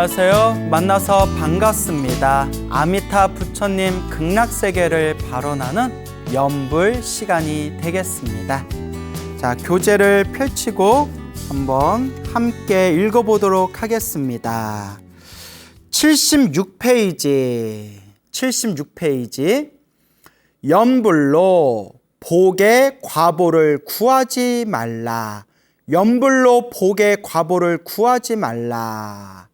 안녕하세요. 만나서 반갑습니다. 아미타 부처님 극락세계를 발언하는 연불 시간이 되겠습니다. 자, 교재를 펼치고 한번 함께 읽어보도록 하겠습니다. 76페이지 연불로 복의 과보를 구하지 말라. 연불로 복의 과보를 구하지 말라.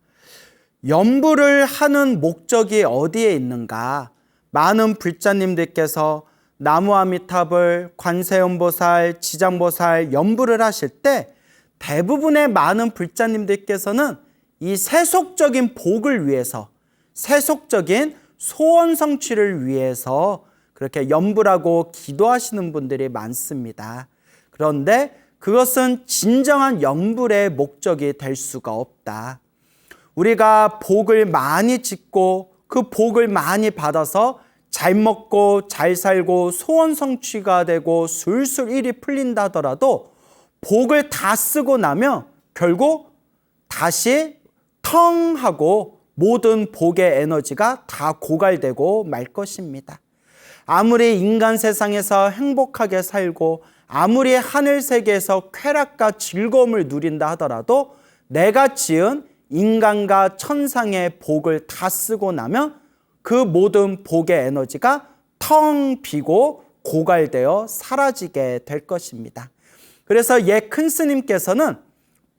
연불을 하는 목적이 어디에 있는가? 많은 불자님들께서 나무아미탑을 관세음보살, 지장보살 연불을 하실 때 대부분의 많은 불자님들께서는 이 세속적인 복을 위해서, 세속적인 소원 성취를 위해서 그렇게 연불하고 기도하시는 분들이 많습니다. 그런데 그것은 진정한 연불의 목적이 될 수가 없다. 우리가 복을 많이 짓고 그 복을 많이 받아서 잘 먹고 잘 살고 소원 성취가 되고 술술 일이 풀린다 하더라도 복을 다 쓰고 나면 결국 다시 텅 하고 모든 복의 에너지가 다 고갈되고 말 것입니다. 아무리 인간 세상에서 행복하게 살고 아무리 하늘 세계에서 쾌락과 즐거움을 누린다 하더라도 내가 지은 인간과 천상의 복을 다 쓰고 나면 그 모든 복의 에너지가 텅 비고 고갈되어 사라지게 될 것입니다. 그래서 예 큰 스님께서는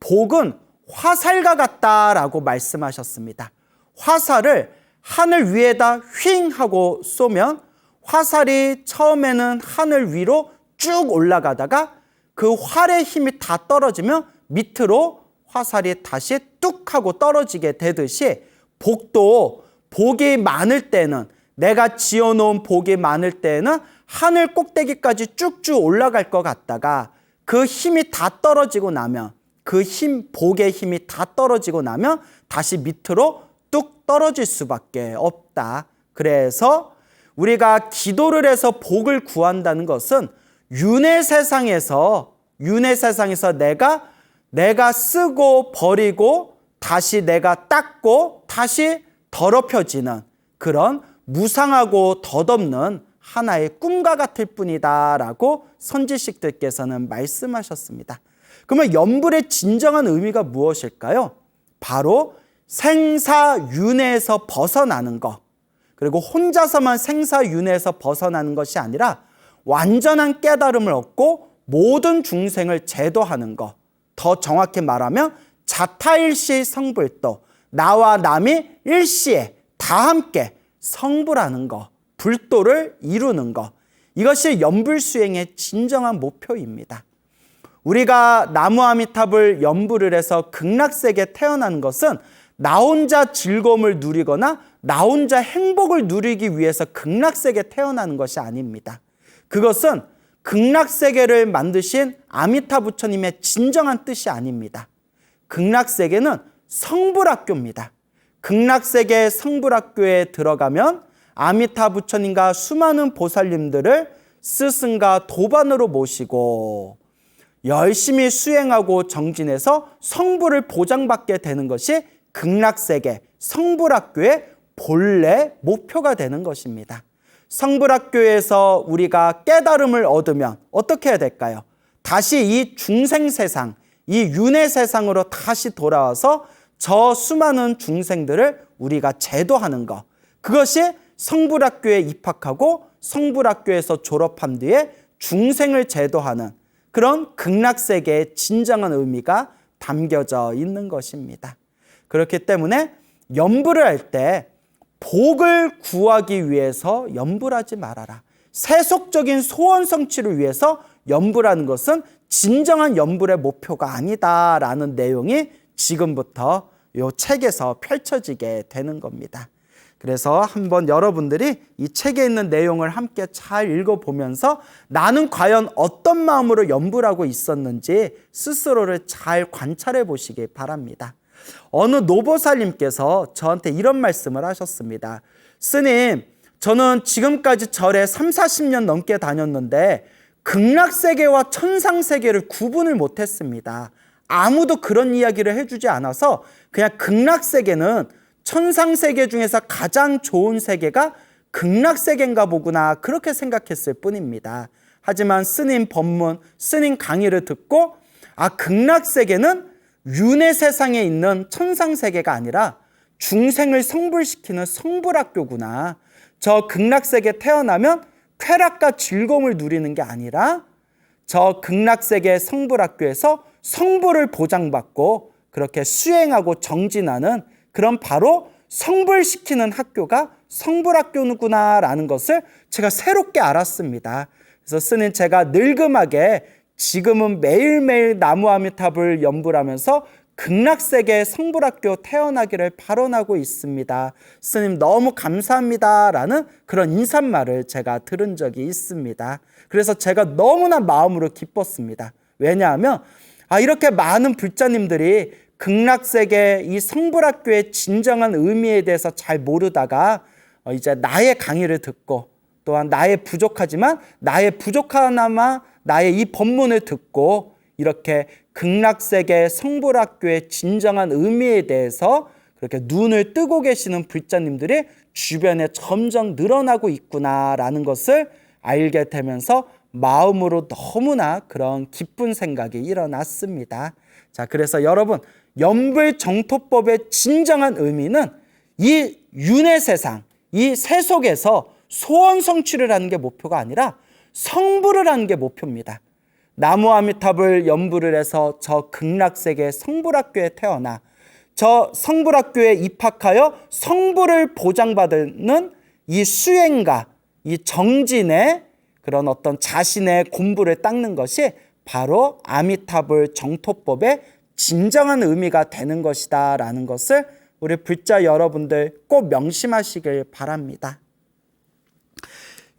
복은 화살과 같다라고 말씀하셨습니다. 화살을 하늘 위에다 휙 하고 쏘면 화살이 처음에는 하늘 위로 쭉 올라가다가 그 활의 힘이 다 떨어지면 밑으로 화살이 다시 뚝 하고 떨어지게 되듯이 복도 복이 많을 때는, 내가 지어놓은 복이 많을 때는 하늘 꼭대기까지 쭉쭉 올라갈 것 같다가 그 힘이 다 떨어지고 나면, 복의 힘이 다 떨어지고 나면 다시 밑으로 뚝 떨어질 수밖에 없다. 그래서 우리가 기도를 해서 복을 구한다는 것은 윤회 세상에서 내가 쓰고 버리고 다시 내가 닦고 다시 더럽혀지는 그런 무상하고 덧없는 하나의 꿈과 같을 뿐이다 라고 선지식들께서는 말씀하셨습니다. 그러면 연불의 진정한 의미가 무엇일까요? 바로 생사윤회에서 벗어나는 것, 그리고 혼자서만 생사윤회에서 벗어나는 것이 아니라 완전한 깨달음을 얻고 모든 중생을 제도하는 것, 더 정확히 말하면 자타일시 성불도, 나와 남이 일시에 다 함께 성불하는 것, 불도를 이루는 것, 이것이 연불수행의 진정한 목표입니다. 우리가 나무아미탑을 연불을 해서 극락세계에 태어난 것은 나 혼자 즐거움을 누리거나 나 혼자 행복을 누리기 위해서 극락세계에 태어나는 것이 아닙니다. 그것은 극락세계를 만드신 아미타 부처님의 진정한 뜻이 아닙니다. 극락세계는 성불학교입니다. 극락세계 성불학교에 들어가면 아미타 부처님과 수많은 보살님들을 스승과 도반으로 모시고 열심히 수행하고 정진해서 성불을 보장받게 되는 것이 극락세계 성불학교의 본래 목표가 되는 것입니다. 성불학교에서 우리가 깨달음을 얻으면 어떻게 해야 될까요? 다시 이 중생세상, 이 윤회 세상으로 다시 돌아와서 저 수많은 중생들을 우리가 제도하는 것, 그것이 성불학교에 입학하고 성불학교에서 졸업한 뒤에 중생을 제도하는 그런 극락세계의 진정한 의미가 담겨져 있는 것입니다. 그렇기 때문에 연불을 할 때 복을 구하기 위해서 연불하지 말아라. 세속적인 소원 성취를 위해서 연불하는 것은 진정한 연불의 목표가 아니다라는 내용이 지금부터 이 책에서 펼쳐지게 되는 겁니다. 그래서 한번 여러분들이 이 책에 있는 내용을 함께 잘 읽어보면서 나는 과연 어떤 마음으로 연불하고 있었는지 스스로를 잘 관찰해 보시기 바랍니다. 어느 노보살님께서 저한테 이런 말씀을 하셨습니다. 스님, 저는 지금까지 절에 30-40년 넘게 다녔는데 극락세계와 천상세계를 구분을 못했습니다. 아무도 그런 이야기를 해주지 않아서 그냥 극락세계는 천상세계 중에서 가장 좋은 세계가 극락세계인가 보구나 그렇게 생각했을 뿐입니다. 하지만 스님 법문, 스님 강의를 듣고 극락세계는 윤회 세상에 있는 천상세계가 아니라 중생을 성불시키는 성불학교구나. 저 극락세계 태어나면 쾌락과 즐거움을 누리는 게 아니라 저 극락세계 성불학교에서 성불을 보장받고 그렇게 수행하고 정진하는 그런 바로 성불시키는 학교가 성불학교구나라는 것을 제가 새롭게 알았습니다. 그래서 스님 제가 늙음하게 지금은 매일매일 나무아미타불 연불 하면서 극락세계 성불학교 태어나기를 발언하고 있습니다. 스님 너무 감사합니다 라는 그런 인사말을 제가 들은 적이 있습니다. 그래서 제가 너무나 마음으로 기뻤습니다. 왜냐하면 이렇게 많은 불자님들이 극락세계 이 성불학교의 진정한 의미에 대해서 잘 모르다가 이제 나의 강의를 듣고 또한 나의 부족하지만 나의 부족하나마 나의 이 법문을 듣고 이렇게 극락세계 성불학교의 진정한 의미에 대해서 그렇게 눈을 뜨고 계시는 불자님들이 주변에 점점 늘어나고 있구나라는 것을 알게 되면서 마음으로 너무나 그런 기쁜 생각이 일어났습니다. 자, 그래서 여러분, 연불정토법의 진정한 의미는 이 윤회 세상, 이 세속에서 소원 성취를 하는 게 목표가 아니라 성불을 하는 게 목표입니다. 나무아미타불 연불을 해서 저 극락세계 성불학교에 태어나 저 성불학교에 입학하여 성불을 보장받는 이 수행가, 이 정진의 그런 어떤 자신의 공부를 닦는 것이 바로 아미타불 정토법의 진정한 의미가 되는 것이다 라는 것을 우리 불자 여러분들 꼭 명심하시길 바랍니다.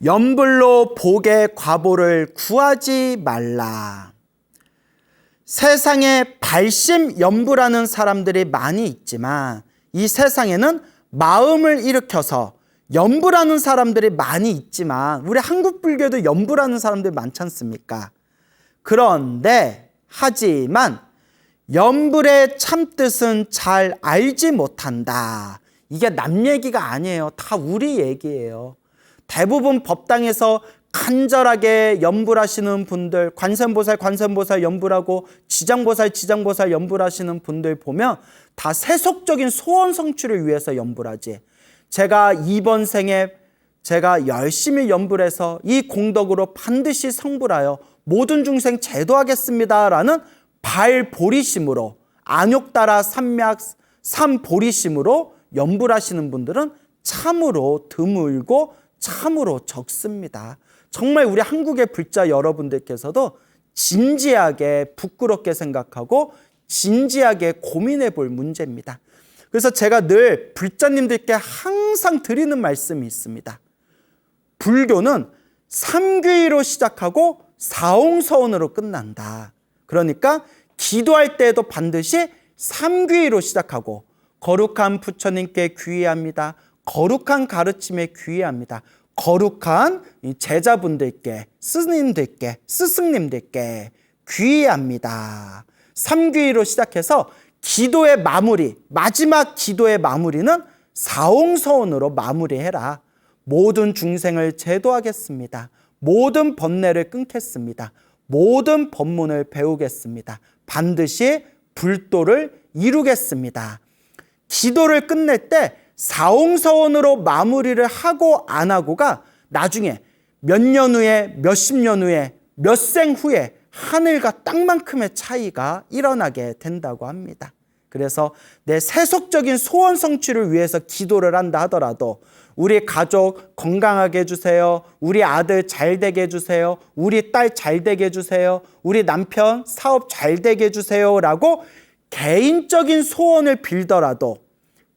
연불로 복의 과보를 구하지 말라. 세상에 발심 연불하는 사람들이 많이 있지만 이 세상에는 마음을 일으켜서 연불하는 사람들이 많이 있지만 우리 한국 불교도 연불하는 사람들이 많지 않습니까? 그런데 하지만 연불의 참뜻은 잘 알지 못한다. 이게 남 얘기가 아니에요. 다 우리 얘기예요. 대부분 법당에서 간절하게 연불하시는 분들, 관세음보살 연불하고 지장보살 연불하시는 분들 보면 다 세속적인 소원 성취를 위해서 연불하지. 제가 이번 생에 제가 열심히 연불해서 이 공덕으로 반드시 성불하여 모든 중생 제도하겠습니다라는 발보리심으로 안욕따라 삼맥 삼보리심으로 연불하시는 분들은 참으로 드물고 참으로 적습니다. 정말 우리 한국의 불자 여러분들께서도 진지하게 부끄럽게 생각하고 진지하게 고민해 볼 문제입니다. 그래서 제가 늘 불자님들께 항상 드리는 말씀이 있습니다. 불교는 삼귀로 시작하고 사홍서원으로 끝난다. 그러니까 기도할 때에도 반드시 삼귀로 시작하고 거룩한 부처님께 귀의합니다. 거룩한 가르침에 귀의합니다. 거룩한 제자분들께, 스님들께, 스승님들께 귀의합니다. 삼귀로 시작해서 기도의 마무리, 마지막 기도의 마무리는 사홍서원으로 마무리해라. 모든 중생을 제도하겠습니다. 모든 번뇌를 끊겠습니다. 모든 법문을 배우겠습니다. 반드시 불도를 이루겠습니다. 기도를 끝낼 때 사홍서원으로 마무리를 하고 안 하고가 나중에 몇 년 후에, 몇십 년 후에, 몇 생 후에 하늘과 땅만큼의 차이가 일어나게 된다고 합니다. 그래서 내 세속적인 소원 성취를 위해서 기도를 한다 하더라도 우리 가족 건강하게 해주세요. 우리 아들 잘 되게 해주세요. 우리 딸 잘 되게 해주세요. 우리 남편 사업 잘 되게 해주세요. 라고 개인적인 소원을 빌더라도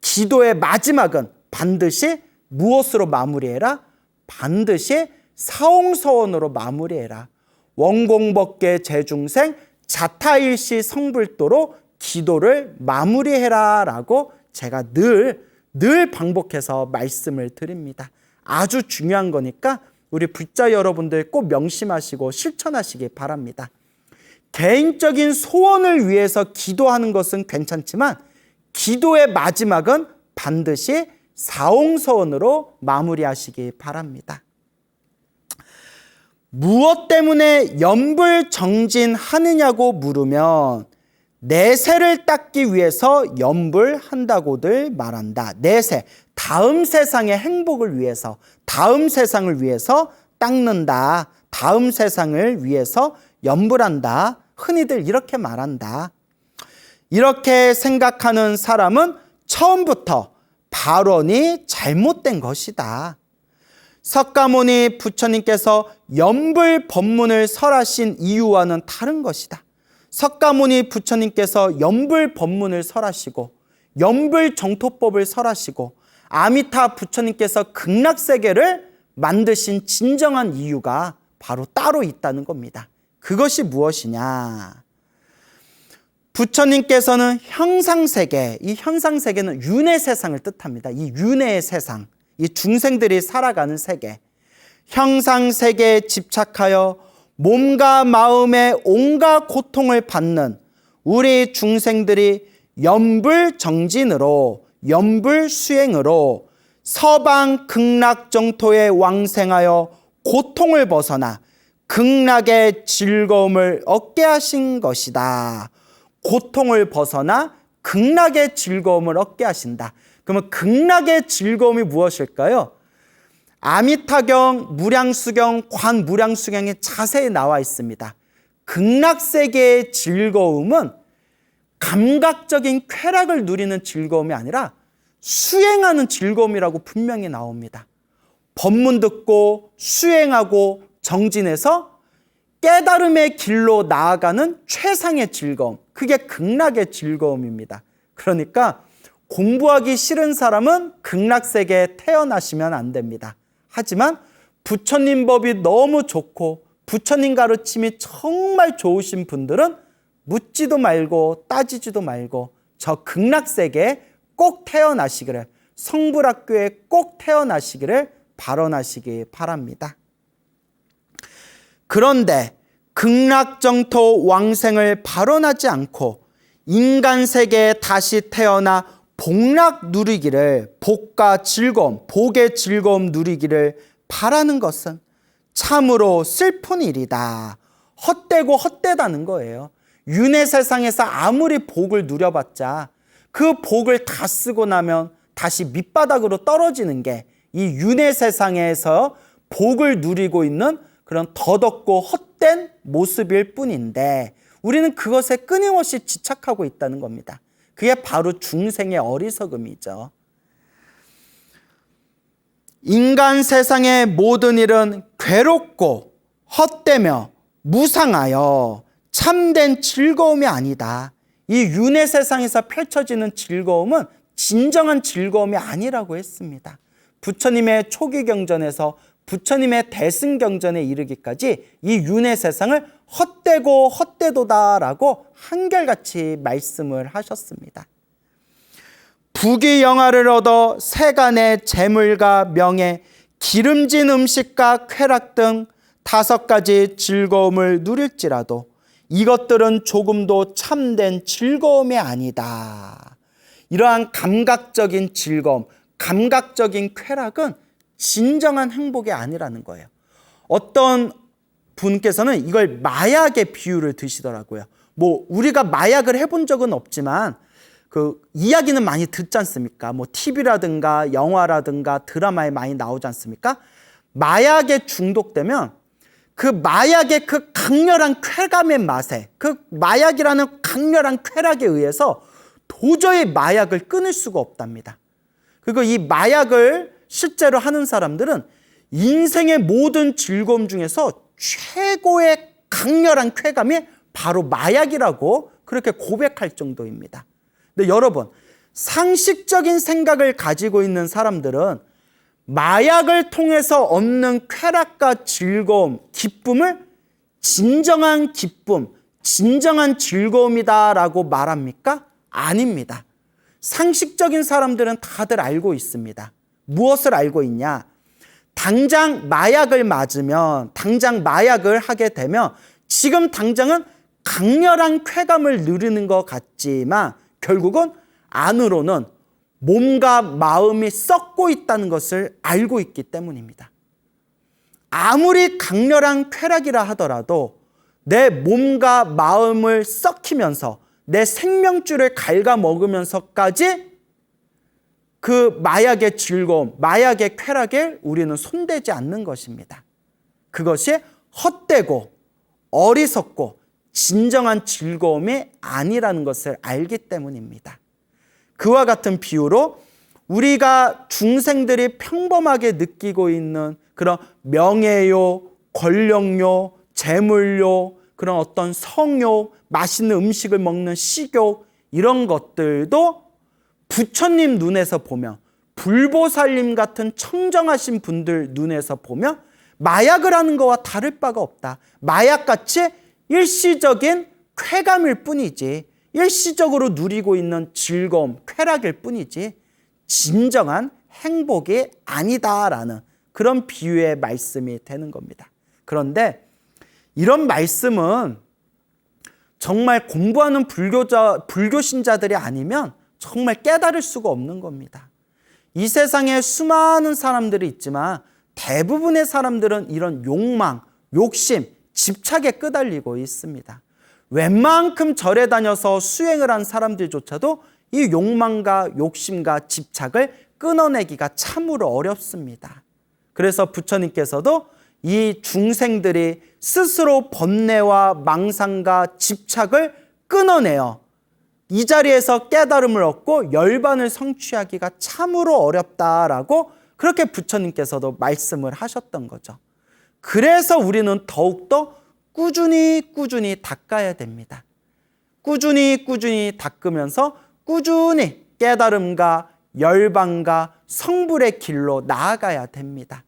기도의 마지막은 반드시 무엇으로 마무리해라? 반드시 사홍서원으로 마무리해라. 원공법계 제중생 자타일시 성불도로 기도를 마무리해라 라고 제가 늘 반복해서 말씀을 드립니다. 아주 중요한 거니까 우리 불자 여러분들 꼭 명심하시고 실천하시기 바랍니다. 개인적인 소원을 위해서 기도하는 것은 괜찮지만 기도의 마지막은 반드시 사홍서원으로 마무리하시기 바랍니다. 무엇 때문에 염불정진하느냐고 물으면 내세를 닦기 위해서 염불한다고들 말한다. 내세, 다음 세상의 행복을 위해서, 다음 세상을 위해서 닦는다. 다음 세상을 위해서 염불한다. 흔히들 이렇게 말한다. 이렇게 생각하는 사람은 처음부터 발언이 잘못된 것이다. 석가모니 부처님께서 염불 법문을 설하신 이유와는 다른 것이다. 석가모니 부처님께서 염불 법문을 설하시고 염불 정토법을 설하시고 아미타 부처님께서 극락세계를 만드신 진정한 이유가 바로 따로 있다는 겁니다. 그것이 무엇이냐? 부처님께서는 형상세계, 이 형상세계는 윤회 세상을 뜻합니다. 이 윤회의 세상, 이 중생들이 살아가는 세계, 형상세계에 집착하여 몸과 마음의 온갖 고통을 받는 우리 중생들이 염불정진으로, 염불수행으로 서방 극락정토에 왕생하여 고통을 벗어나 극락의 즐거움을 얻게 하신 것이다. 고통을 벗어나 극락의 즐거움을 얻게 하신다. 그러면 극락의 즐거움이 무엇일까요? 아미타경, 무량수경, 관무량수경에 자세히 나와 있습니다. 극락세계의 즐거움은 감각적인 쾌락을 누리는 즐거움이 아니라 수행하는 즐거움이라고 분명히 나옵니다. 법문 듣고 수행하고 정진해서 깨달음의 길로 나아가는 최상의 즐거움, 그게 극락의 즐거움입니다. 그러니까 공부하기 싫은 사람은 극락세계에 태어나시면 안 됩니다. 하지만 부처님 법이 너무 좋고 부처님 가르침이 정말 좋으신 분들은 묻지도 말고 따지지도 말고 저 극락세계에 꼭 태어나시기를, 성불학교에 꼭 태어나시기를 발언하시기 바랍니다. 그런데 극락정토 왕생을 발언하지 않고 인간세계에 다시 태어나 복락 누리기를, 복과 즐거움, 복의 즐거움 누리기를 바라는 것은 참으로 슬픈 일이다. 헛되고 헛되다는 거예요. 윤회 세상에서 아무리 복을 누려봤자 그 복을 다 쓰고 나면 다시 밑바닥으로 떨어지는 게 이 윤회 세상에서 복을 누리고 있는 그런 더덥고 헛된 모습일 뿐인데 우리는 그것에 끊임없이 집착하고 있다는 겁니다. 그게 바로 중생의 어리석음이죠. 인간 세상의 모든 일은 괴롭고 헛되며 무상하여 참된 즐거움이 아니다. 이 윤회 세상에서 펼쳐지는 즐거움은 진정한 즐거움이 아니라고 했습니다. 부처님의 초기 경전에서 부처님의 대승경전에 이르기까지 이 윤회 세상을 헛되고 헛되도다라고 한결같이 말씀을 하셨습니다. 부귀영화를 얻어 세간의 재물과 명예, 기름진 음식과 쾌락 등 5가지 즐거움을 누릴지라도 이것들은 조금도 참된 즐거움이 아니다. 이러한 감각적인 즐거움, 감각적인 쾌락은 진정한 행복이 아니라는 거예요. 어떤 분께서는 이걸 마약의 비유를 드시더라고요. 뭐 우리가 마약을 해본 적은 없지만 그 이야기는 많이 듣지 않습니까? 뭐 TV라든가 영화라든가 드라마에 많이 나오지 않습니까? 마약에 중독되면 그 마약의 그 강렬한 쾌감의 맛에, 그 마약이라는 강렬한 쾌락에 의해서 도저히 마약을 끊을 수가 없답니다. 그리고 이 마약을 실제로 하는 사람들은 인생의 모든 즐거움 중에서 최고의 강렬한 쾌감이 바로 마약이라고 그렇게 고백할 정도입니다. 근데 여러분, 상식적인 생각을 가지고 있는 사람들은 마약을 통해서 얻는 쾌락과 즐거움, 기쁨을 진정한 기쁨, 진정한 즐거움이다라고 말합니까? 아닙니다. 상식적인 사람들은 다들 알고 있습니다. 무엇을 알고 있냐? 당장 마약을 맞으면, 당장 마약을 하게 되면 지금 당장은 강렬한 쾌감을 누리는 것 같지만 결국은 안으로는 몸과 마음이 썩고 있다는 것을 알고 있기 때문입니다. 아무리 강렬한 쾌락이라 하더라도 내 몸과 마음을 썩히면서 내 생명줄을 갉아먹으면서까지 그 마약의 즐거움, 마약의 쾌락에 우리는 손대지 않는 것입니다. 그것이 헛되고 어리석고 진정한 즐거움이 아니라는 것을 알기 때문입니다. 그와 같은 비유로 우리가 중생들이 평범하게 느끼고 있는 그런 명예욕, 권력욕, 재물욕, 그런 어떤 성욕, 맛있는 음식을 먹는 식욕, 이런 것들도 부처님 눈에서 보면, 불보살님 같은 청정하신 분들 눈에서 보면 마약을 하는 것과 다를 바가 없다. 마약같이 일시적인 쾌감일 뿐이지, 일시적으로 누리고 있는 즐거움, 쾌락일 뿐이지 진정한 행복이 아니다라는 그런 비유의 말씀이 되는 겁니다. 그런데 이런 말씀은 정말 공부하는 불교 신자들이 아니면 정말 깨달을 수가 없는 겁니다. 이 세상에 수많은 사람들이 있지만 대부분의 사람들은 이런 욕망, 욕심, 집착에 끄달리고 있습니다. 웬만큼 절에 다녀서 수행을 한 사람들조차도 이 욕망과 욕심과 집착을 끊어내기가 참으로 어렵습니다. 그래서 부처님께서도 이 중생들이 스스로 번뇌와 망상과 집착을 끊어내어 이 자리에서 깨달음을 얻고 열반을 성취하기가 참으로 어렵다라고 그렇게 부처님께서도 말씀을 하셨던 거죠. 그래서 우리는 더욱더 꾸준히 닦아야 됩니다. 꾸준히 닦으면서 꾸준히 깨달음과 열반과 성불의 길로 나아가야 됩니다.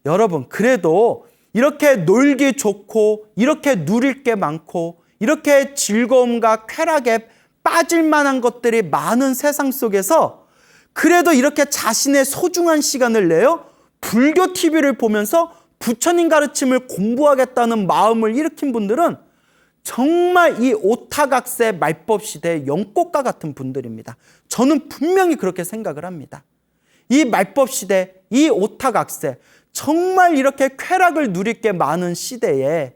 여러분, 그래도 이렇게 놀기 좋고 이렇게 누릴 게 많고 이렇게 즐거움과 쾌락에 빠질 만한 것들이 많은 세상 속에서 그래도 이렇게 자신의 소중한 시간을 내어 불교 TV를 보면서 부처님 가르침을 공부하겠다는 마음을 일으킨 분들은 정말 이 오타각세 말법 시대의 연꽃과 같은 분들입니다. 저는 분명히 그렇게 생각을 합니다. 이 말법 시대, 이 오타각세, 정말 이렇게 쾌락을 누릴 게 많은 시대에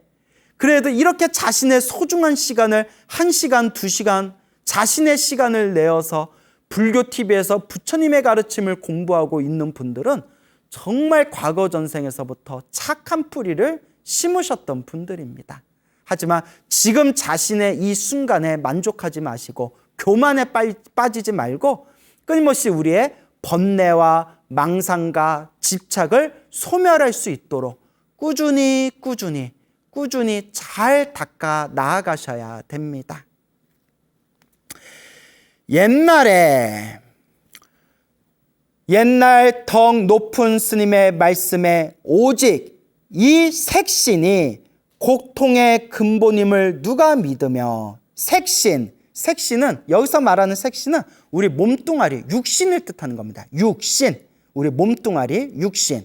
그래도 이렇게 자신의 소중한 시간을 1시간, 2시간 자신의 시간을 내어서 불교 TV에서 부처님의 가르침을 공부하고 있는 분들은 정말 과거 전생에서부터 착한 뿌리를 심으셨던 분들입니다. 하지만 지금 자신의 이 순간에 만족하지 마시고 교만에 빠지지 말고 끊임없이 우리의 번뇌와 망상과 집착을 소멸할 수 있도록 꾸준히 잘 닦아 나아가셔야 됩니다. 옛날 덕 높은 스님의 말씀에 오직 이 색신이 고통의 근본임을 누가 믿으며, 색신은 여기서 말하는 색신은 우리 몸뚱아리, 육신을 뜻하는 겁니다. 육신, 우리 몸뚱아리, 육신.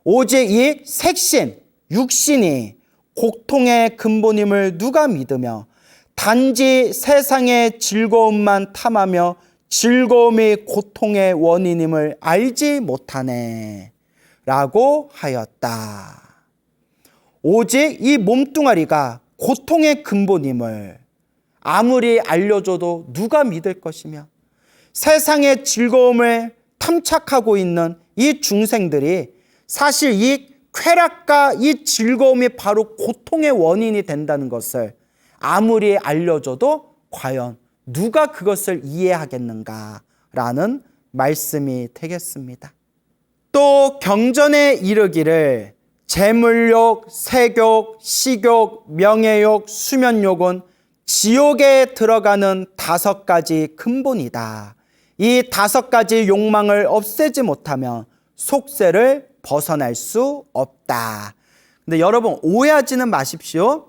오직 이 색신, 육신이 고통의 근본임을 누가 믿으며 단지 세상의 즐거움만 탐하며 즐거움이 고통의 원인임을 알지 못하네 라고 하였다. 오직 이 몸뚱아리가 고통의 근본임을 아무리 알려줘도 누가 믿을 것이며 세상의 즐거움을 탐착하고 있는 이 중생들이 사실 이 쾌락과 이 즐거움이 바로 고통의 원인이 된다는 것을 아무리 알려줘도 과연 누가 그것을 이해하겠는가라는 말씀이 되겠습니다. 또 경전에 이르기를 재물욕, 색욕, 식욕, 명예욕, 수면욕은 지옥에 들어가는 5가지 근본이다. 이 5가지 욕망을 없애지 못하면 속세를 벗어날 수 없다. 근데 여러분 오해하지는 마십시오.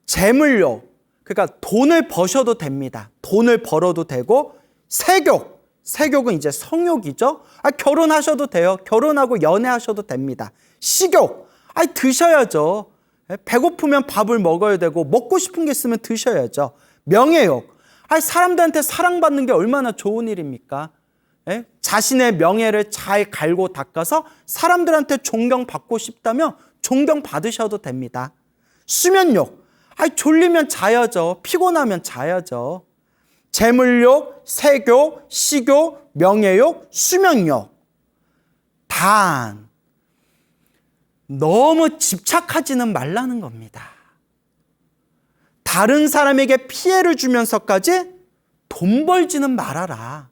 재물욕, 그러니까 돈을 버셔도 됩니다. 돈을 벌어도 되고, 색욕은 이제 성욕이죠. 결혼하셔도 돼요. 결혼하고 연애하셔도 됩니다. 식욕, 드셔야죠. 배고프면 밥을 먹어야 되고 먹고 싶은 게 있으면 드셔야죠. 명예욕. 사람들한테 사랑받는 게 얼마나 좋은 일입니까? 자신의 명예를 잘 갈고 닦아서 사람들한테 존경받고 싶다면 존경받으셔도 됩니다. 수면욕. 졸리면 자야죠. 피곤하면 자야죠. 재물욕, 색욕, 식욕, 명예욕, 수면욕. 단 너무 집착하지는 말라는 겁니다. 다른 사람에게 피해를 주면서까지 돈 벌지는 말아라.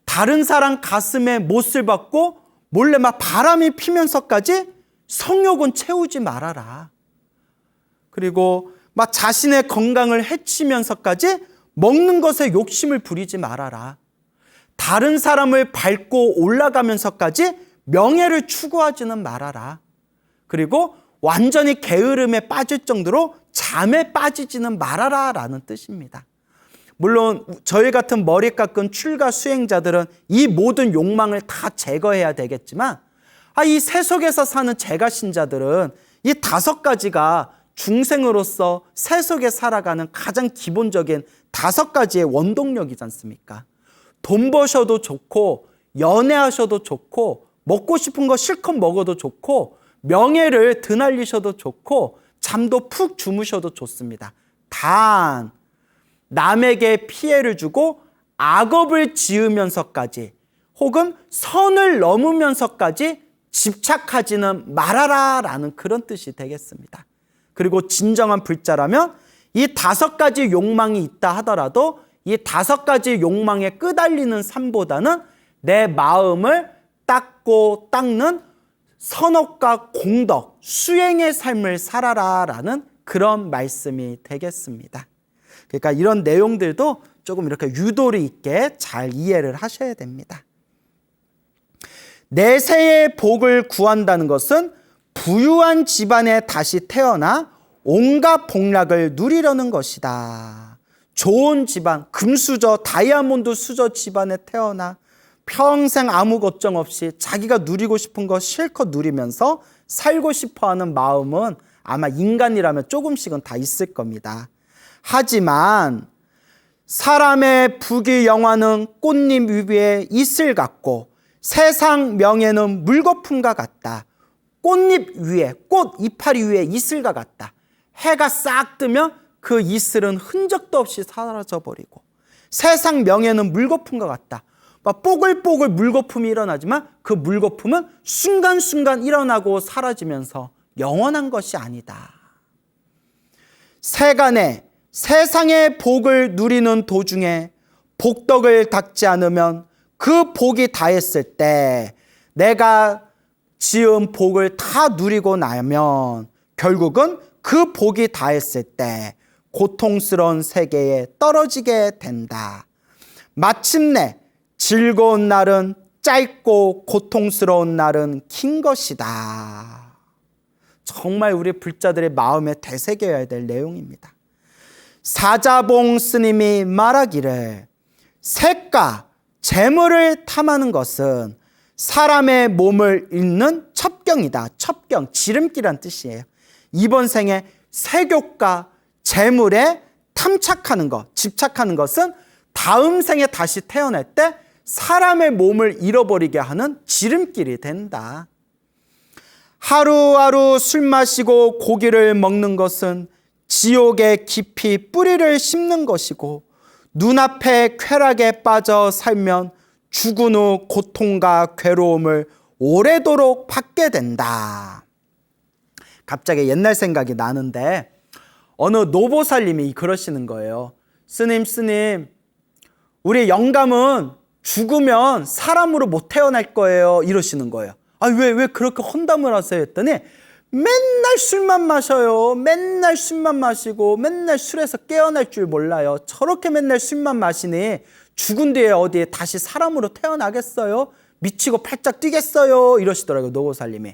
다른 사람 가슴에 못을 박고 몰래 막 바람이 피면서까지 성욕은 채우지 말아라. 그리고 막 자신의 건강을 해치면서까지 먹는 것에 욕심을 부리지 말아라. 다른 사람을 밟고 올라가면서까지 명예를 추구하지는 말아라. 그리고 완전히 게으름에 빠질 정도로 잠에 빠지지는 말아라 라는 뜻입니다. 물론 저희 같은 머리 깎은 출가 수행자들은 이 모든 욕망을 다 제거해야 되겠지만 이 세속에서 사는 제가 신자들은 이 5가지가 중생으로서 세속에 살아가는 가장 기본적인 5가지의 원동력이지 않습니까? 돈 버셔도 좋고 연애하셔도 좋고 먹고 싶은 거 실컷 먹어도 좋고 명예를 드날리셔도 좋고 잠도 푹 주무셔도 좋습니다. 단 남에게 피해를 주고 악업을 지으면서까지 혹은 선을 넘으면서까지 집착하지는 말아라 라는 그런 뜻이 되겠습니다. 그리고 진정한 불자라면 이 5가지 욕망이 있다 하더라도 이 5가지 욕망에 끄달리는 삶보다는 내 마음을 닦고 닦는 선업과 공덕, 수행의 삶을 살아라 라는 그런 말씀이 되겠습니다. 그러니까 이런 내용들도 조금 이렇게 유도리 있게 잘 이해를 하셔야 됩니다. 내세의 복을 구한다는 것은 부유한 집안에 다시 태어나 온갖 복락을 누리려는 것이다. 좋은 집안, 금수저, 다이아몬드 수저 집안에 태어나 평생 아무 걱정 없이 자기가 누리고 싶은 거 실컷 누리면서 살고 싶어하는 마음은 아마 인간이라면 조금씩은 다 있을 겁니다. 하지만 사람의 부귀 영화는 꽃잎 위에 이슬 같고 세상 명예는 물거품과 같다. 꽃잎 위에, 꽃 이파리 위에 이슬과 같다. 해가 싹 뜨면 그 이슬은 흔적도 없이 사라져버리고 세상 명예는 물거품과 같다. 막 뽀글뽀글 물거품이 일어나지만 그 물거품은 순간순간 일어나고 사라지면서 영원한 것이 아니다. 세간에 세상의 복을 누리는 도중에 복덕을 닦지 않으면 그 복이 다했을 때 내가 지은 복을 다 누리고 나면 결국은 그 복이 다했을 때 고통스러운 세계에 떨어지게 된다. 마침내 즐거운 날은 짧고 고통스러운 날은 긴 것이다. 정말 우리 불자들의 마음에 되새겨야 될 내용입니다. 사자봉 스님이 말하기를 색과 재물을 탐하는 것은 사람의 몸을 잃는 첩경이다. 첩경, 지름길이란 뜻이에요. 이번 생에 색욕과 재물에 탐착하는 것, 집착하는 것은 다음 생에 다시 태어날 때 사람의 몸을 잃어버리게 하는 지름길이 된다. 하루하루 술 마시고 고기를 먹는 것은 지옥에 깊이 뿌리를 심는 것이고 눈앞에 쾌락에 빠져 살면 죽은 후 고통과 괴로움을 오래도록 받게 된다. 갑자기 옛날 생각이 나는데 어느 노보살님이 그러시는 거예요. 스님, 우리 영감은 죽으면 사람으로 못 태어날 거예요. 이러시는 거예요. 왜 그렇게 헌담을 하세요? 했더니 맨날 술만 마셔요. 맨날 술만 마시고 맨날 술에서 깨어날 줄 몰라요. 저렇게 맨날 술만 마시니 죽은 뒤에 어디에 다시 사람으로 태어나겠어요? 미치고 팔짝 뛰겠어요? 이러시더라고요, 노보살님이.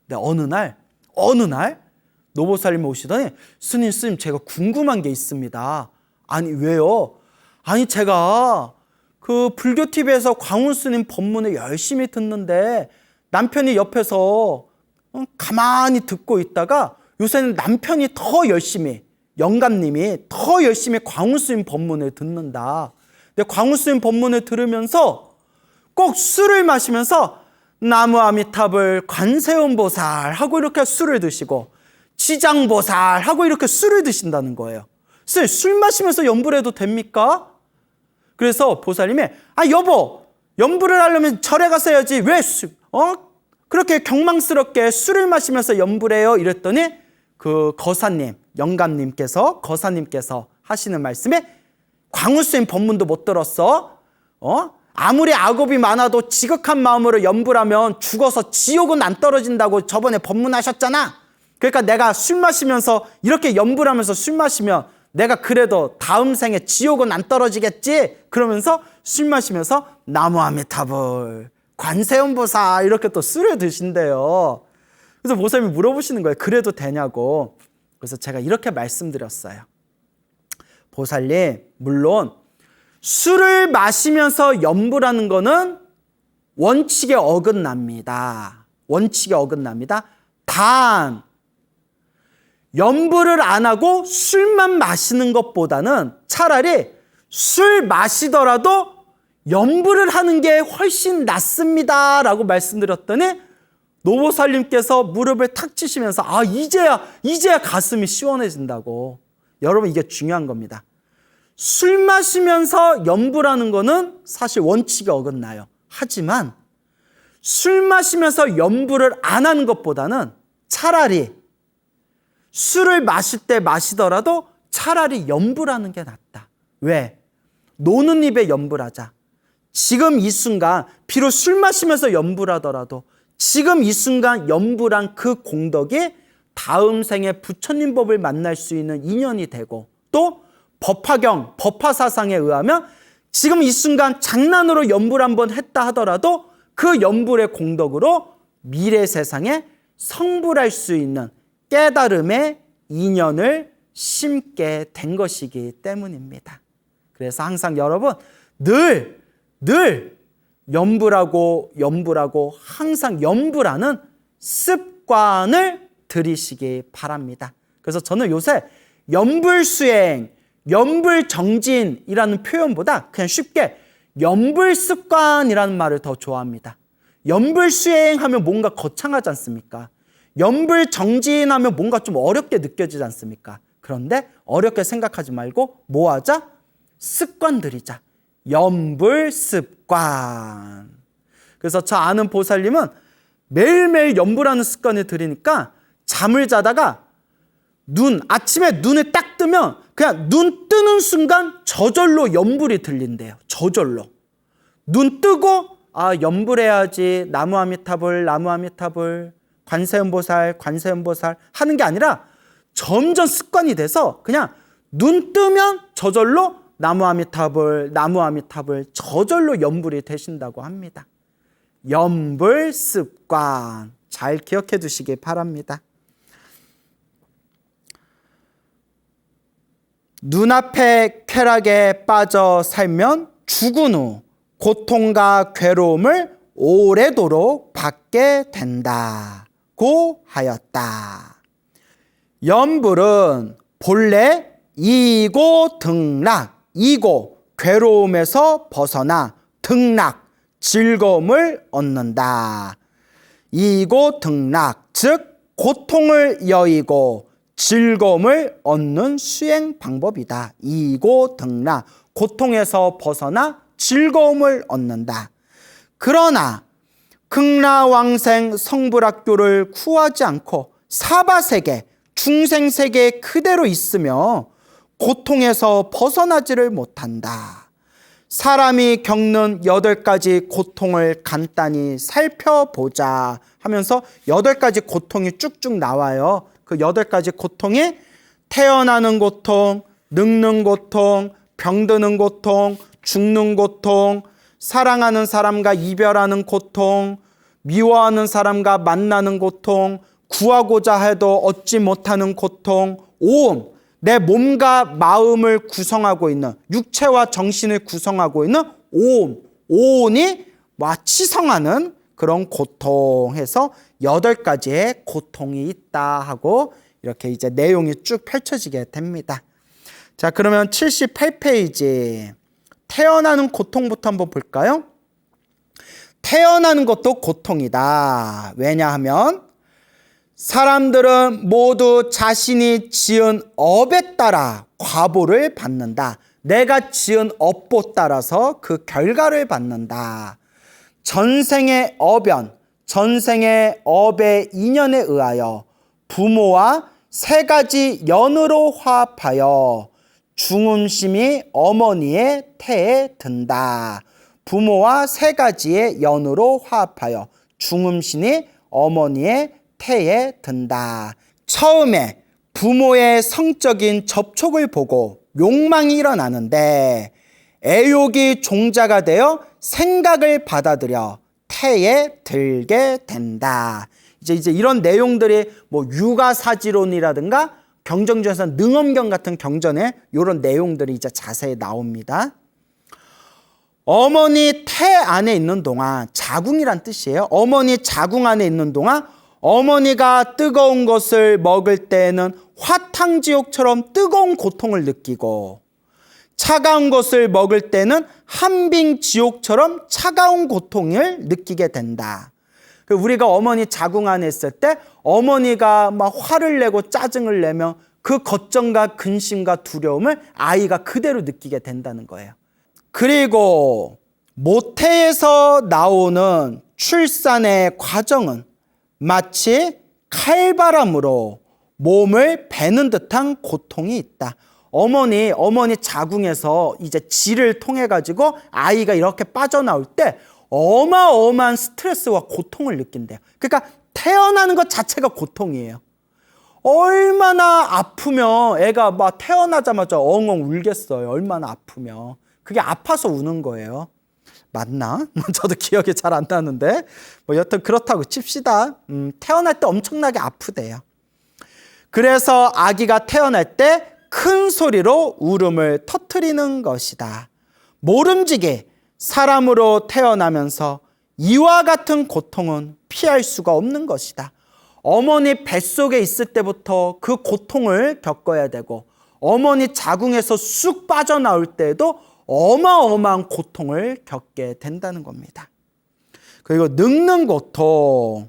근데 어느 날 노보살님이 오시더니 스님 제가 궁금한 게 있습니다. 아니 왜요? 아니 제가 그 불교TV에서 광운 스님 법문을 열심히 듣는데 남편이 옆에서 가만히 듣고 있다가 요새는 남편이 더 열심히, 영감님이 더 열심히 광우스님 법문을 듣는다. 근데 광우스님 법문을 들으면서 꼭 술을 마시면서 나무아미타불 관세음보살 하고 이렇게 술을 드시고 지장보살 하고 이렇게 술을 드신다는 거예요. 술 마시면서 염불 해도 됩니까? 그래서 보살님이 여보, 염불을 하려면 절에 가서 해야지 왜 그렇게 경망스럽게 술을 마시면서 염불해요? 이랬더니 그 거사님, 영감님께서, 거사님께서 하시는 말씀에 광우스님 법문도 못 들었어? 아무리 악업이 많아도 지극한 마음으로 염불하면 죽어서 지옥은 안 떨어진다고 저번에 법문하셨잖아. 그러니까 내가 술 마시면서 이렇게 염불하면서 술 마시면 내가 그래도 다음 생에 지옥은 안 떨어지겠지? 그러면서 술 마시면서 나무아미타불 관세음보살 이렇게 또 술을 드신대요. 그래서 보살님이 물어보시는 거예요. 그래도 되냐고. 그래서 제가 이렇게 말씀드렸어요. 보살님, 물론 술을 마시면서 염불하는 거는 원칙에 어긋납니다. 원칙에 어긋납니다. 단 염불을 안 하고 술만 마시는 것보다는 차라리 술 마시더라도 염불을 하는 게 훨씬 낫습니다 라고 말씀드렸더니 노보살님께서 무릎을 탁 치시면서 이제야 가슴이 시원해진다고. 여러분, 이게 중요한 겁니다. 술 마시면서 염불하는 거는 사실 원칙에 어긋나요. 하지만 술 마시면서 염불을 안 하는 것보다는 차라리 술을 마실 때 마시더라도 차라리 염불하는 게 낫다. 왜? 노는 입에 염불하자. 지금 이 순간 비록 술 마시면서 염불하더라도 지금 이 순간 염불한 그 공덕이 다음 생에 부처님 법을 만날 수 있는 인연이 되고, 또 법화경, 법화사상에 의하면 지금 이 순간 장난으로 염불 한번 했다 하더라도 그 염불의 공덕으로 미래 세상에 성불할 수 있는 깨달음의 인연을 심게 된 것이기 때문입니다. 그래서 항상 여러분 늘 염불하고 항상 염불하는 습관을 들이시기 바랍니다. 그래서 저는 요새 염불수행, 염불정진이라는 표현보다 그냥 쉽게 염불습관이라는 말을 더 좋아합니다. 염불수행하면 뭔가 거창하지 않습니까? 염불정진하면 뭔가 좀 어렵게 느껴지지 않습니까? 그런데 어렵게 생각하지 말고 뭐 하자? 습관 들이자. 염불습관. 그래서 저 아는 보살님은 매일매일 염불하는 습관을 들이니까 잠을 자다가 아침에 눈을 딱 뜨면 그냥 눈 뜨는 순간 저절로 염불이 들린대요. 저절로. 눈 뜨고 염불해야지. 나무아미타불, 나무아미타불, 관세음보살, 관세음보살 하는 게 아니라 점점 습관이 돼서 그냥 눈 뜨면 저절로 나무아미타불, 나무아미타불 저절로 염불이 되신다고 합니다. 염불습관 잘 기억해 두시기 바랍니다. 눈앞의 쾌락에 빠져 살면 죽은 후 고통과 괴로움을 오래도록 받게 된다고 하였다. 염불은 본래 이고 등락, 이고 괴로움에서 벗어나 등락, 즐거움을 얻는다. 이고 등락, 즉 고통을 여의고 즐거움을 얻는 수행 방법이다. 이고 등락, 고통에서 벗어나 즐거움을 얻는다. 그러나 극락왕생 성불학교를 구하지 않고 사바세계, 중생세계에 그대로 있으며 고통에서 벗어나지를 못한다. 사람이 겪는 8가지 고통을 간단히 살펴보자 하면서 8가지 고통이 쭉쭉 나와요. 그 8가지 고통이 태어나는 고통, 늙는 고통, 병드는 고통, 죽는 고통, 사랑하는 사람과 이별하는 고통, 미워하는 사람과 만나는 고통, 구하고자 해도 얻지 못하는 고통, 오음, 내 몸과 마음을 구성하고 있는, 육체와 정신을 구성하고 있는 오온이 치성하는 그런 고통해서 8가지의 고통이 있다 하고 이렇게 이제 내용이 쭉 펼쳐지게 됩니다. 자, 그러면 78페이지. 태어나는 고통부터 한번 볼까요? 태어나는 것도 고통이다. 왜냐하면 사람들은 모두 자신이 지은 업에 따라 과보를 받는다. 내가 지은 업보 따라서 그 결과를 받는다. 전생의 어변, 전생의 업의 인연에 의하여 부모와 세 가지 연으로 화합하여 중음심이 어머니의 태에 든다. 부모와 세 가지의 연으로 화합하여 중음심이 어머니의 태에 든다. 처음에 부모의 성적인 접촉을 보고 욕망이 일어나는데 애욕이 종자가 되어 생각을 받아들여 태에 들게 된다. 이제 이런 내용들이 뭐 육아사지론이라든가 경전에서 능엄경 같은 경전에 이런 내용들이 이제 자세히 나옵니다. 어머니 태 안에 있는 동안, 자궁이란 뜻이에요. 어머니 자궁 안에 있는 동안 어머니가 뜨거운 것을 먹을 때에는 화탕지옥처럼 뜨거운 고통을 느끼고, 차가운 것을 먹을 때는 한빙지옥처럼 차가운 고통을 느끼게 된다. 우리가 어머니 자궁 안에 있을 때 어머니가 막 화를 내고 짜증을 내면 그 걱정과 근심과 두려움을 아이가 그대로 느끼게 된다는 거예요. 그리고 모태에서 나오는 출산의 과정은 마치 칼바람으로 몸을 베는 듯한 고통이 있다. 어머니 자궁에서 이제 지를 통해 가지고 아이가 이렇게 빠져나올 때 어마어마한 스트레스와 고통을 느낀대요. 그러니까 태어나는 것 자체가 고통이에요. 얼마나 아프면 애가 막 태어나자마자 엉엉 울겠어요. 얼마나 아프면. 그게 아파서 우는 거예요. 맞나? 저도 기억이 잘 안 나는데 뭐 여튼 그렇다고 칩시다. 태어날 때 엄청나게 아프대요. 그래서 아기가 태어날 때 큰 소리로 울음을 터뜨리는 것이다. 모름지기 사람으로 태어나면서 이와 같은 고통은 피할 수가 없는 것이다. 어머니 뱃속에 있을 때부터 그 고통을 겪어야 되고, 어머니 자궁에서 쑥 빠져나올 때에도 어마어마한 고통을 겪게 된다는 겁니다. 그리고 늙는 고통,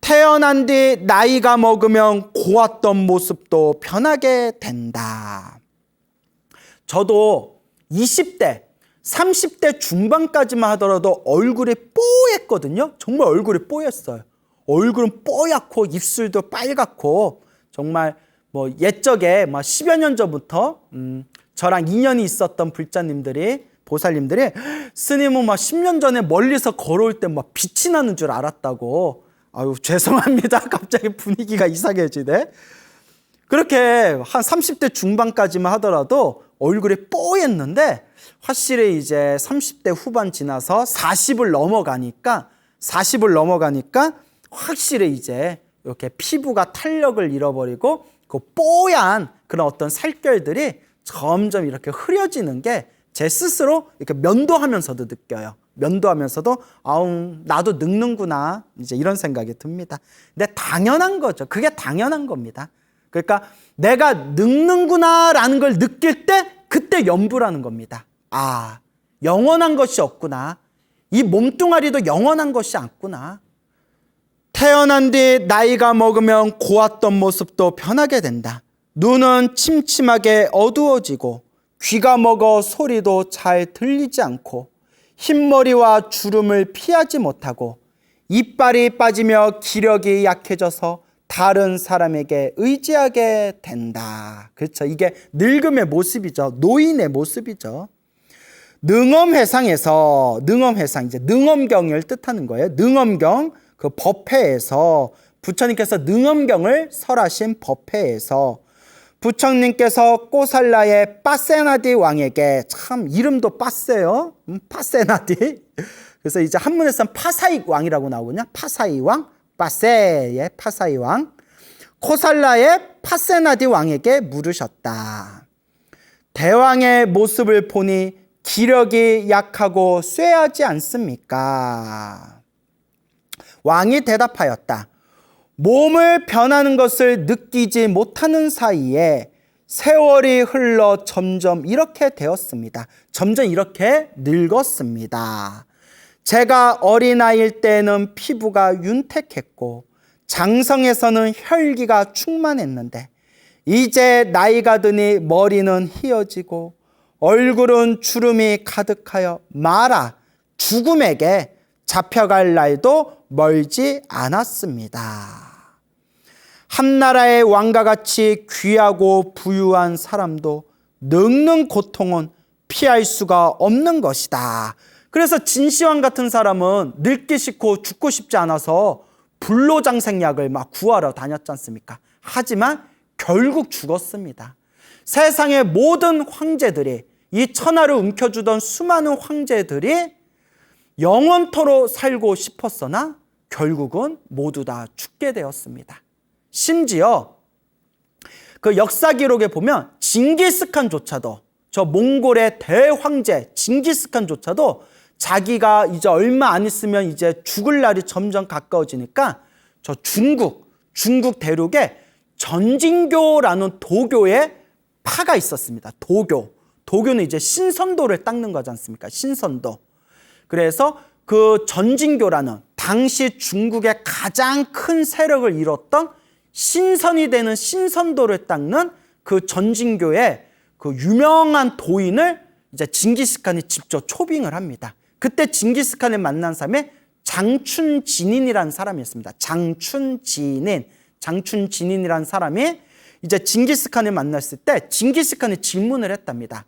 태어난 뒤 나이가 먹으면 고왔던 모습도 변하게 된다. 저도 20대, 30대 중반까지만 하더라도 얼굴이 뽀얗거든요. 정말 얼굴이 뽀였어요. 얼굴은 뽀얗고 입술도 빨갛고, 정말 뭐 옛적에 막 10여 년 전부터 저랑 인연이 있었던 불자님들이, 보살님들이 스님은 막 10년 전에 멀리서 걸어올 때 막 빛이 나는 줄 알았다고. 아유, 죄송합니다. 갑자기 분위기가 이상해지네. 그렇게 한 30대 중반까지만 하더라도 얼굴이 뽀였는데, 확실히 이제 30대 후반 지나서 40을 넘어가니까 확실히 이제 이렇게 피부가 탄력을 잃어버리고 그 뽀얀 그런 어떤 살결들이 점점 이렇게 흐려지는 게 제 스스로 이렇게 면도하면서도 느껴요. 면도하면서도 아우, 나도 늙는구나, 이제 이런 생각이 듭니다. 근데 당연한 거죠. 그게 당연한 겁니다. 그러니까 내가 늙는구나라는 걸 느낄 때 그때 염불하는 겁니다. 아, 영원한 것이 없구나. 이 몸뚱아리도 영원한 것이 없구나. 태어난 뒤 나이가 먹으면 고왔던 모습도 변하게 된다. 눈은 침침하게 어두워지고 귀가 먹어 소리도 잘 들리지 않고 흰머리와 주름을 피하지 못하고 이빨이 빠지며 기력이 약해져서 다른 사람에게 의지하게 된다. 그렇죠. 이게 늙음의 모습이죠. 노인의 모습이죠. 능엄회상에서, 능엄회상, 이제 능엄경을 뜻하는 거예요. 능엄경, 그 법회에서, 부처님께서 능엄경을 설하신 법회에서 부처님께서 꼬살라의 빠세나디 왕에게, 참 이름도 빠세요. 빠세나디. 그래서 이제 한문에서는 파사익 왕이라고 나오거든요. 파사이 왕, 빠세의 파사이 왕. 코살라의 파세나디 왕에게 물으셨다. 대왕의 모습을 보니 기력이 약하고 쇠하지 않습니까? 왕이 대답하였다. 몸을 변하는 것을 느끼지 못하는 사이에 세월이 흘러 점점 이렇게 되었습니다. 점점 이렇게 늙었습니다. 제가 어린아이일 때는 피부가 윤택했고 장성에서는 혈기가 충만했는데 이제 나이가 드니 머리는 희어지고 얼굴은 주름이 가득하여 말아 죽음에게 잡혀갈 날도 멀지 않았습니다. 한나라의 왕가같이 귀하고 부유한 사람도 늙는 고통은 피할 수가 없는 것이다. 그래서 진시황 같은 사람은 늙기 싫고 죽고 싶지 않아서 불로장생약을 막 구하러 다녔지 않습니까? 하지만 결국 죽었습니다. 세상의 모든 황제들이, 이 천하를 움켜주던 수많은 황제들이 영원토록 살고 싶었으나 결국은 모두 다 죽게 되었습니다. 심지어 그 역사 기록에 보면 징기스칸조차도, 저 몽골의 대황제 징기스칸조차도 자기가 이제 얼마 안 있으면 이제 죽을 날이 점점 가까워지니까 저 중국 대륙에 전징교라는 도교의 파가 있었습니다. 도교는 이제 신선도를 닦는 거지 않습니까? 신선도. 그래서 그 전징교라는 당시 중국의 가장 큰 세력을 이뤘던 신선이 되는 신선도를 닦는 그 전징교의 그 유명한 도인을 이제 징기스칸이 직접 초빙을 합니다. 그때 징기스칸을 만난 사람이 장춘진인이라는 사람이었습니다. 장춘진인이라는 사람이 이제 징기스칸을 만났을 때 징기스칸이 질문을 했답니다.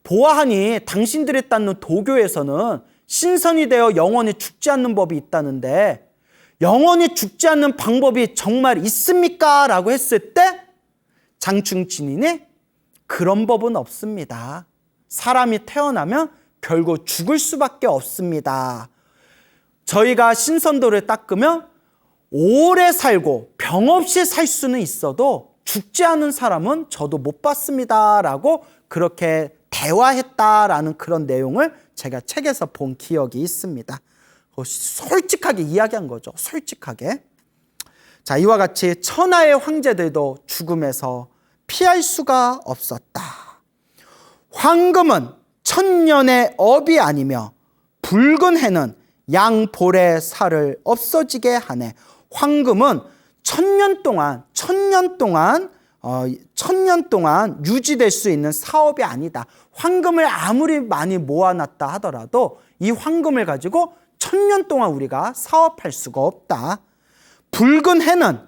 보아하니 당신들이 따는 도교에서는 신선이 되어 영원히 죽지 않는 법이 있다는데 영원히 죽지 않는 방법이 정말 있습니까? 라고 했을 때 장춘진인이 그런 법은 없습니다. 사람이 태어나면 결국 죽을 수밖에 없습니다. 저희가 신선도를 닦으면 오래 살고 병 없이 살 수는 있어도 죽지 않은 사람은 저도 못 봤습니다. 라고 그렇게 대화했다라는 그런 내용을 제가 책에서 본 기억이 있습니다. 솔직하게 이야기한 거죠. 솔직하게. 자, 이와 같이 천하의 황제들도 죽음에서 피할 수가 없었다. 황금은 천년의 업이 아니며 붉은 해는 양볼의 살을 없어지게 하네. 황금은 천년 동안 유지될 수 있는 사업이 아니다. 황금을 아무리 많이 모아놨다 하더라도 이 황금을 가지고 천년 동안 우리가 사업할 수가 없다. 붉은 해는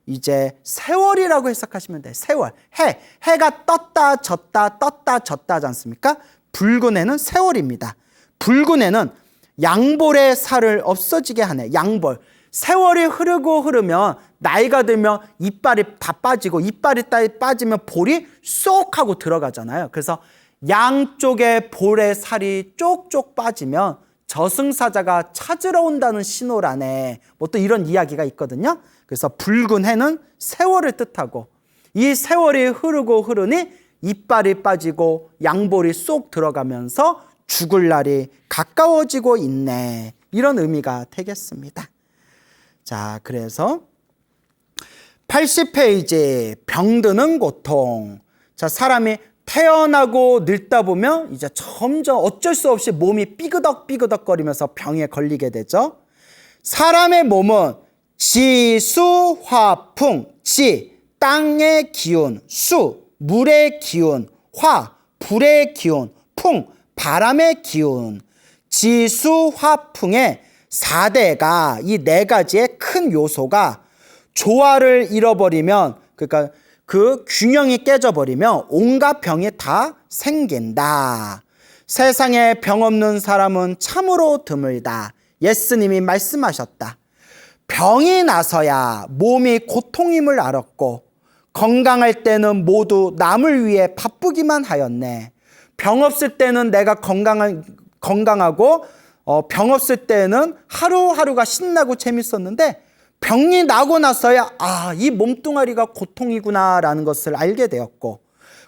이제 세월이라고 해석하시면 돼요. 세월. 해가 떴다 졌다 하지 않습니까? 붉은 해는 세월입니다. 붉은 해는 양볼의 살을 없어지게 하네. 양볼. 세월이 흐르면 나이가 들면 이빨이 다 빠지고 이빨이 빠지면 볼이 쏙 하고 들어가잖아요. 그래서 양쪽의 볼의 살이 쪽쪽 빠지면 저승사자가 찾으러 온다는 신호라네. 뭐 또 이런 이야기가 있거든요. 그래서 붉은 해는 세월을 뜻하고 이 세월이 흐르니 이빨이 빠지고 양볼이 쏙 들어가면서 죽을 날이 가까워지고 있네. 이런 의미가 되겠습니다. 자, 그래서 80페이지 병드는 고통. 자, 사람이 태어나고 늙다 보면 이제 점점 어쩔 수 없이 몸이 삐그덕거리면서 병에 걸리게 되죠. 사람의 몸은 지, 수, 화, 풍. 지, 땅의 기운. 수, 물의 기운. 화, 불의 기운. 풍, 바람의 기운. 지, 수, 화, 풍의 4대가 이 4가지의 큰 요소가 조화를 잃어버리면, 그러니까 그 균형이 깨져버리면 온갖 병이 다 생긴다. 세상에 병 없는 사람은 참으로 드물다. 예수님이 말씀하셨다. 병이 나서야 몸이 고통임을 알았고 건강할 때는 모두 남을 위해 바쁘기만 하였네. 병 없을 때는 내가 건강하고 병 없을 때는 하루하루가 신나고 재밌었는데 병이 나고 나서야 이 몸뚱아리가 고통이구나라는 것을 알게 되었고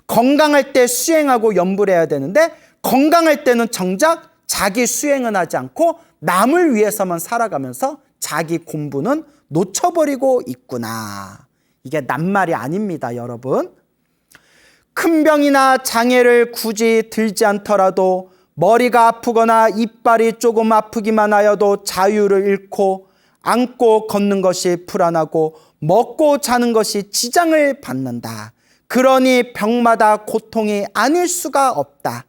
건강할 때 수행하고 염불해야 되는데 건강할 때는 정작 자기 수행은 하지 않고 남을 위해서만 살아가면서 자기 공부는 놓쳐버리고 있구나. 이게 낱말이 아닙니다, 여러분. 큰 병이나 장애를 굳이 들지 않더라도 머리가 아프거나 이빨이 조금 아프기만 하여도 자유를 잃고 앉고 걷는 것이 불안하고 먹고 자는 것이 지장을 받는다. 그러니 병마다 고통이 아닐 수가 없다.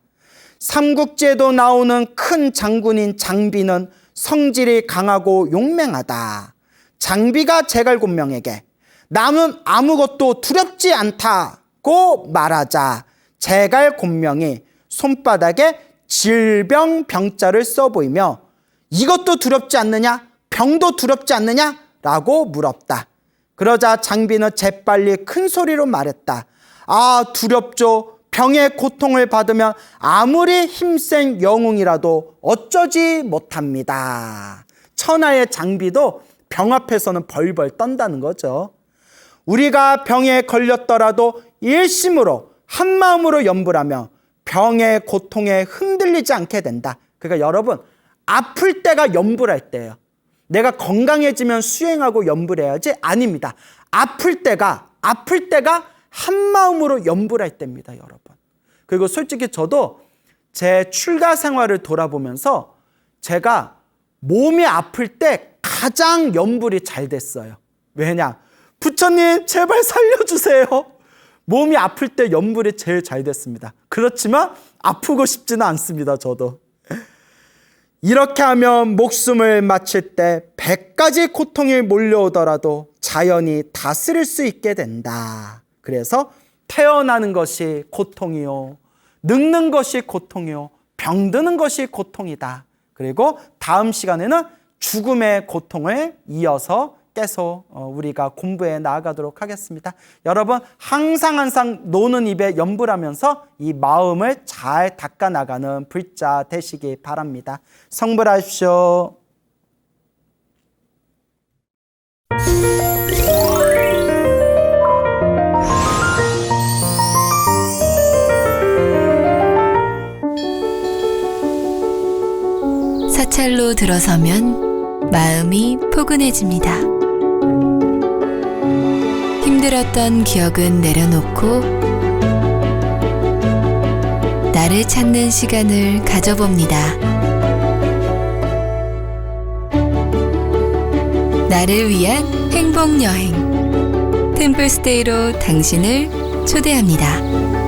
삼국지에도 나오는 큰 장군인 장비는 성질이 강하고 용맹하다. 장비가 제갈곤명에게 나는 아무것도 두렵지 않다고 말하자 제갈곤명이 손바닥에 질병병자를 써 보이며 이것도 두렵지 않느냐? 병도 두렵지 않느냐? 라고 물었다. 그러자 장비는 재빨리 큰 소리로 말했다. 아, 두렵죠. 병의 고통을 받으면 아무리 힘센 영웅이라도 어쩌지 못합니다. 천하의 장비도 병 앞에서는 벌벌 떤다는 거죠. 우리가 병에 걸렸더라도 일심으로 한마음으로 염불하며 병의 고통에 흔들리지 않게 된다. 그러니까 여러분, 아플 때가 염불할 때예요. 내가 건강해지면 수행하고 염불해야지? 아닙니다. 아플 때가 한마음으로 염불할 때입니다, 여러분. 그리고 솔직히 저도 제 출가 생활을 돌아보면서 제가 몸이 아플 때 가장 염불이 잘 됐어요. 왜냐? 부처님 제발 살려주세요. 몸이 아플 때 염불이 제일 잘 됐습니다. 그렇지만 아프고 싶지는 않습니다, 저도. 이렇게 하면 목숨을 마칠 때 100가지 고통이 몰려오더라도 자연히 다스릴 수 있게 된다. 그래서 태어나는 것이 고통이요, 늙는 것이 고통이요, 병드는 것이 고통이다. 그리고 다음 시간에는 죽음의 고통을 이어서 계속 우리가 공부해 나아가도록 하겠습니다. 여러분, 항상 노는 입에 염불하면서 이 마음을 잘 닦아 나가는 불자 되시기 바랍니다. 성불하십시오. 사찰로 들어서면 마음이 포근해집니다. 힘들었던 기억은 내려놓고 나를 찾는 시간을 가져봅니다. 나를 위한 행복여행 템플스테이로 당신을 초대합니다.